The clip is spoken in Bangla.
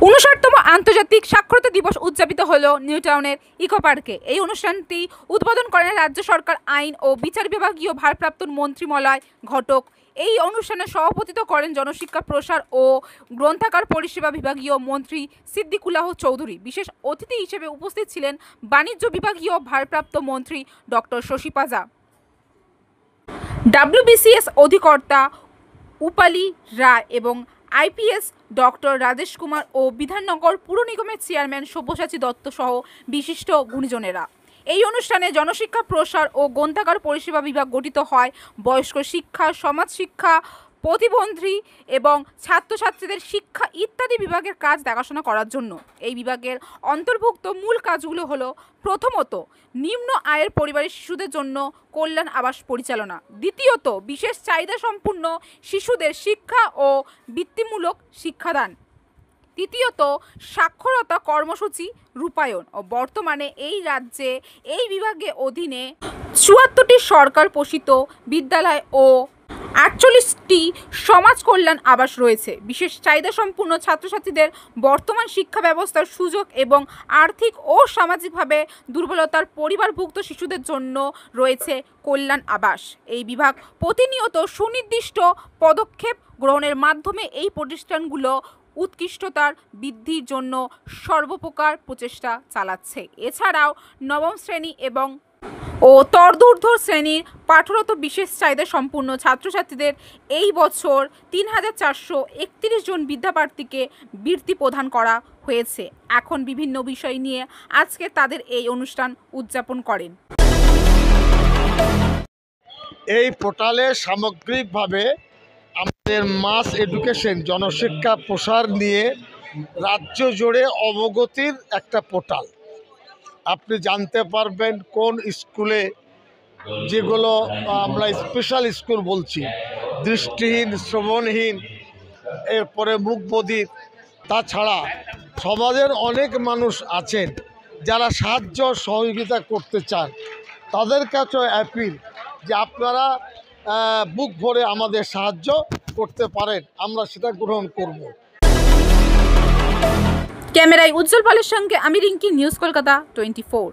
59তম আন্তর্জাতিক সাক্ষরতা দিবস উদযাপিত হল নিউটাউনের ইকো পার্কে। এই অনুষ্ঠানটি উদ্বোধন করেন রাজ্য সরকার আইন ও বিচার বিভাগীয় ভারপ্রাপ্ত মন্ত্রী মলয় ঘটক। এই অনুষ্ঠানে সভাপতিত্ব করেন জনশিক্ষা প্রসার ও গ্রন্থাগার পরিষেবা বিভাগীয় মন্ত্রী সিদ্দিকুল্লাহ চৌধুরী। বিশেষ অতিথি হিসেবে উপস্থিত ছিলেন বাণিজ্য বিভাগীয় ভারপ্রাপ্ত মন্ত্রী ডক্টর শশী পাজা, WBCS অধিকর্তা উপালি রায় এবং IPS ডক্টর রাজেশ কুমার ও বিধাননগর পুর নিগমের চেয়ারম্যান সব্যসাচী দত্ত সহ বিশিষ্ট গুণীজনেরা। এই অনুষ্ঠানে জনশিক্ষা প্রসার ও গ্রন্থাগার পরিষেবা বিভাগ গঠিত হয় বয়স্ক শিক্ষা, সমাজ শিক্ষা, প্রতিবন্ধী এবং ছাত্রছাত্রীদের শিক্ষা ইত্যাদি বিভাগের কাজ দেখাশোনা করার জন্য। এই বিভাগের অন্তর্ভুক্ত মূল কাজগুলো হলো: প্রথমত, নিম্ন আয়ের পরিবারের শিশুদের জন্য কল্যাণ আবাস পরিচালনা; দ্বিতীয়ত, বিশেষ চাহিদা সম্পন্ন শিশুদের শিক্ষা ও বৃত্তিমূলক শিক্ষাদান; তৃতীয়ত, সাক্ষরতা কর্মসূচি রূপায়ণ। ও বর্তমানে এই রাজ্যে এই বিভাগের অধীনে ৭৪টি সরকার পোষিত বিদ্যালয় ও ৪৮টি সমাজ কল্যাণ আবাস রয়েছে। বিশেষ চাহিদা সম্পন্ন ছাত্রছাত্রীদের বর্তমান শিক্ষা ব্যবস্থার সুযোগ এবং আর্থিক ও সামাজিকভাবে দুর্বলতার পরিবারভুক্ত শিশুদের জন্য রয়েছে কল্যাণ আবাস। এই বিভাগ প্রতিনিয়ত সুনির্দিষ্ট পদক্ষেপ গ্রহণের মাধ্যমে এই প্রতিষ্ঠানগুলো উৎকৃষ্টতার বৃদ্ধির জন্য সর্বপ্রকার প্রচেষ্টা চালাচ্ছে। এছাড়াও নবম শ্রেণী ও তদূর্ধ্ব শ্রেণীর পাঠরত বিশেষ চাহিদা সম্পন্ন ছাত্রছাত্রীদের এই বছর ৩,৪৩১ জন বিদ্যাপ্রার্থীকে বৃত্তি প্রদান করা হয়েছে। এখন বিভিন্ন বিষয় নিয়ে আজকে তাদের এই অনুষ্ঠান উদযাপন করেন। এই পোর্টালে সামগ্রিকভাবে আমাদের মাস এডুকেশন জনশিক্ষা প্রসার নিয়ে রাজ্য জুড়ে অবগতির একটা পোর্টাল। আপনি জানতে পারবেন কোন স্কুলে, যেগুলো আমরা স্পেশাল স্কুল বলছি, দৃষ্টিহীন, শ্রবণহীন, এরপরে মুখবধির, তাছাড়া সমাজের অনেক মানুষ আছেন যারা সাহায্য সহযোগিতা করতে চান। তাদের কাছে অ্যাপিল যে আপনারা বুক ভরে আমাদের সাহায্য করতে পারেন, আমরা সেটা গ্রহণ করব। ক্যামেরায় উজ্জ্বল পালের সঙ্গে আমি রিঙ্কি, নিউজ কলকাতা 24।